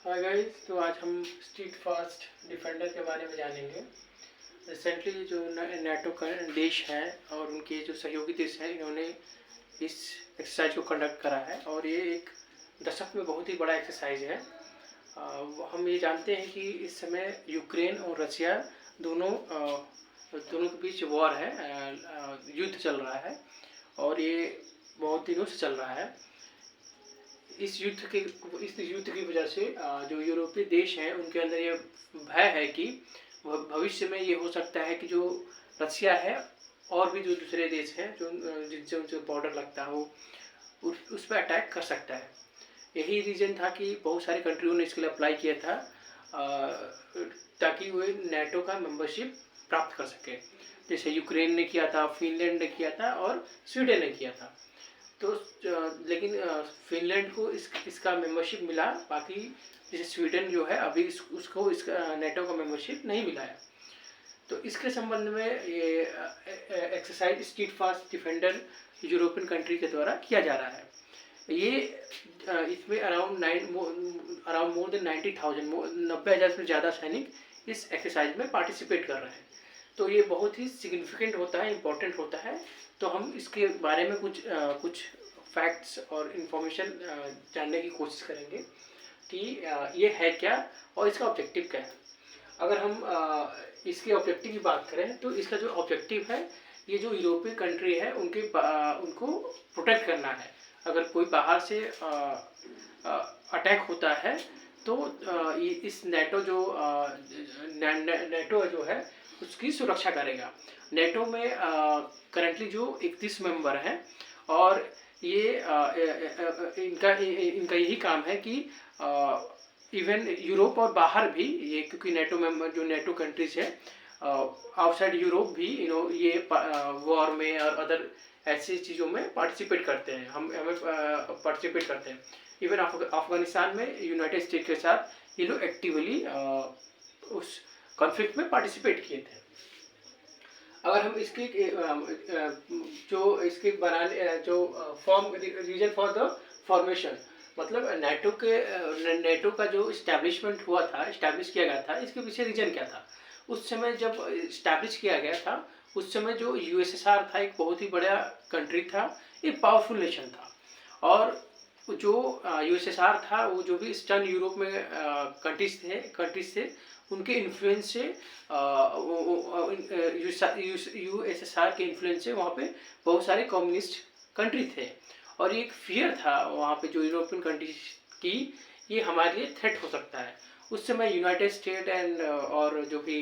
Hi guys, तो आज हम स्ट्रीट फास्ट डिफेंडर के बारे में जानेंगे। रिसेंटली जो नाटो का देश है और उनके जो सहयोगी देश हैं, इन्होंने इस एक्सरसाइज को कंडक्ट करा है और ये एक दशक में बहुत ही बड़ा एक्सरसाइज है। हम ये जानते हैं कि इस समय यूक्रेन और रशिया दोनों के बीच वॉर है, युद्ध चल रहा है और ये बहुत दिनों से चल रहा है। इस युद्ध की वजह से जो यूरोपीय देश हैं उनके अंदर ये भय है कि भविष्य में ये हो सकता है कि जो रशिया है और भी जो दूसरे देश हैं जो जिनसे उनसे बॉर्डर लगता हो उस पर अटैक कर सकता है। यही रीज़न था कि बहुत सारी कंट्रियों ने इसके लिए अप्लाई किया था ताकि वे नेटो का मेंबरशिप प्राप्त कर सके। जैसे यूक्रेन ने किया था, फिनलैंड ने किया था और स्वीडन ने किया था। तो लेकिन फिनलैंड को इसका मेंबरशिप मिला, बाकी जैसे स्वीडन जो है अभी उसको इसका नेटो का मेंबरशिप नहीं मिला है। तो इसके संबंध में ये exercise street fast defender European country के द्वारा किया जा रहा है। ये इसमें अराउंड मोर देन 90,000 से ज़्यादा सैनिक इस एक्सरसाइज में पार्टिसिपेट कर रहे हैं। तो ये बहुत ही सिग्निफिकेंट होता है, इम्पोर्टेंट होता है। तो हम इसके बारे में कुछ फैक्ट्स और इन्फॉर्मेशन जानने की कोशिश करेंगे कि ये है क्या और इसका ऑब्जेक्टिव क्या है। अगर हम इसके ऑब्जेक्टिव की बात करें तो इसका जो ऑब्जेक्टिव है, ये जो यूरोपीय कंट्री है उनको प्रोटेक्ट करना है। अगर कोई बाहर से अटैक होता है तो इस नेटो जो है उसकी सुरक्षा करेगा। नेटो में करंटली जो 31 मेंबर हैं और ये इनका यही काम है कि इवन यूरोप और बाहर भी ये, क्योंकि नेटो मेंबर जो नेटो कंट्रीज है आउटसाइड यूरोप भी ये वॉर में और अदर ऐसी चीज़ों में पार्टिसिपेट करते हैं। हमें पार्टिसिपेट करते हैं। इवन अफगानिस्तान में यूनाइटेड स्टेट के साथ ये लोग एक्टिवली उस कॉन्फ्लिक्ट में पार्टिसिपेट किए थे। अगर हम इसके जो इसके बनाने जो form reason for the formation, मतलब नेटो का जो इस्टेब्लिश किया गया था, इसके पीछे रीजन क्या था। उस समय जब इस्टेब्लिश किया गया था उस समय जो यूएसएसआर था एक बहुत ही बड़ा कंट्री था, एक पावरफुल नेशन था। और जो यूएसएसआर था वो जो भी ईस्टर्न यूरोप में कंट्रीज थे उनके इन्फ्लुएंस से यूएसएसआर के इन्फ्लुएंस से वहाँ पे बहुत सारे कम्युनिस्ट कंट्री थे और एक फियर था वहाँ पे जो यूरोपियन कंट्रीज की, ये हमारे लिए थ्रेट हो सकता है। उस समय यूनाइटेड स्टेट एंड और जो भी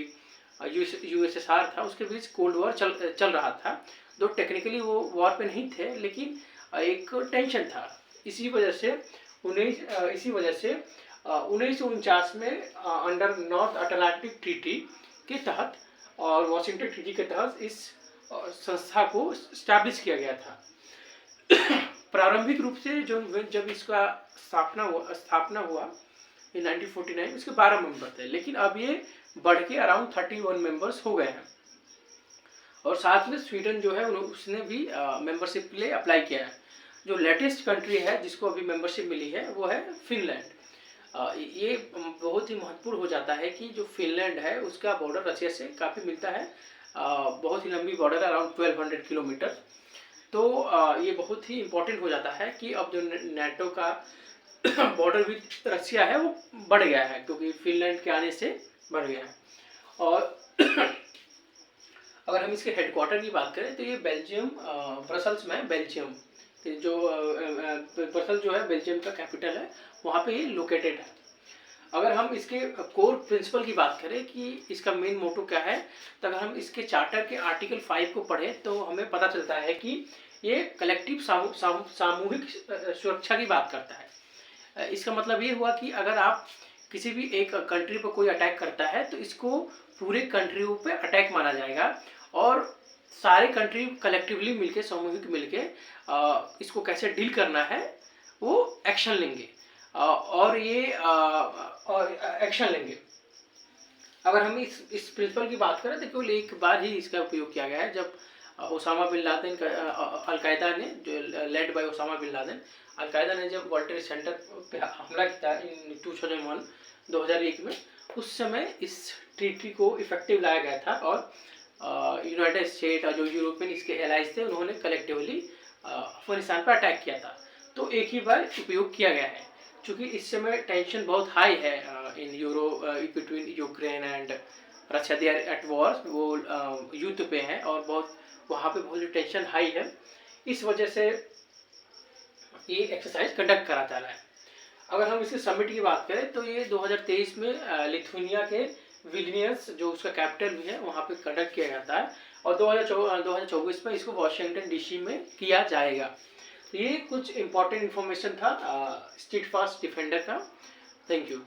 यूएसएसआर था उसके बीच कोल्ड वॉर चल रहा था। दो टेक्निकली वो वॉर पे नहीं थे लेकिन एक टेंशन था। इसी वजह से 1949 में अंडर नॉर्थ अटलांटिक ट्रीटी के तहत और वाशिंगटन ट्रीटी के तहत इस संस्था को स्टैब्लिश किया गया था। प्रारंभिक रूप से जब इसका स्थापना हुआ in 1949 इसके 12 मेंबर थे, लेकिन अब ये बढ़ के अराउंड 31 मेंबर्स हो गए हैं। और साथ में स्वीडन जो है उसने भी मेंबरशिप के लिए अप्लाई किया है। जो लेटेस्ट कंट्री है जिसको अभी मेंबरशिप मिली है वो है फिनलैंड। ये बहुत ही महत्वपूर्ण हो जाता है कि जो फिनलैंड है उसका बॉर्डर रशिया से काफ़ी मिलता है, बहुत ही लंबी बॉर्डर, अराउंड 1200 किलोमीटर। तो ये बहुत ही इम्पोर्टेंट हो जाता है कि अब जो नेटो का बॉर्डर विद रशिया है वो बढ़ गया है, क्योंकि फिनलैंड के आने से बढ़ गया है। और अगर हम इसके हेडक्वार्टर की बात करें तो ये बेल्जियम ब्रसल्स में, बेल्जियम जो ब्रसल्स जो है बेल्जियम का कैपिटल है, वहाँ पे ये लोकेटेड है। अगर हम इसके कोर प्रिंसिपल की बात करें कि इसका मेन मोटो क्या है, तो अगर हम इसके चार्टर के आर्टिकल 5 को पढ़ें तो हमें पता चलता है कि ये कलेक्टिव सामूहिक सुरक्षा की बात करता है। इसका मतलब ये हुआ कि अगर आप किसी भी एक कंट्री पर कोई अटैक करता है तो इसको पूरे कंट्रियों पे अटैक माना जाएगा और सारे कंट्री कलेक्टिवली मिलके, सामूहिक मिलके इसको कैसे डील करना है वो एक्शन लेंगे और एक्शन लेंगे। अगर हम इस प्रिंसिपल की बात करें तो केवल एक बार ही इसका उपयोग किया गया है, जब ओसामा बिन लादेन का अलकायदा ने, जो led by Osama bin Laden, al Qaeda ने जब वर्ल्ड ट्रेड सेंटर पे हमला किया इन 2001 2001 में, उस समय इस ट्रीटी को इफेक्टिव लाया गया था और यूनाइटेड स्टेट और जो यूरोपियन इसके एलाइज थे उन्होंने कलेक्टिवली अफगानिस्तान पर अटैक किया था। तो एक ही बार उपयोग किया गया है, क्योंकि इस समय टेंशन बहुत हाई है in between Ukraine and Russia, they are at war, वो युद्ध पे हैं और बहुत वहाँ पे बहुत टेंशन हाई है, इस वजह से ये एक्सरसाइज कंडक्ट करा जा रहा है। अगर हम इसके समिट की बात करें तो ये 2023 में लिथुनिया के विलिनियस, जो उसका कैपिटल भी है, वहाँ पे कंडक्ट किया जाता है और 2024 में इसको वॉशिंगटन डीसी में किया जाएगा। तो ये कुछ इंपॉर्टेंट इन्फॉर्मेशन था स्टीडफास्ट डिफेंडर का। Thank you.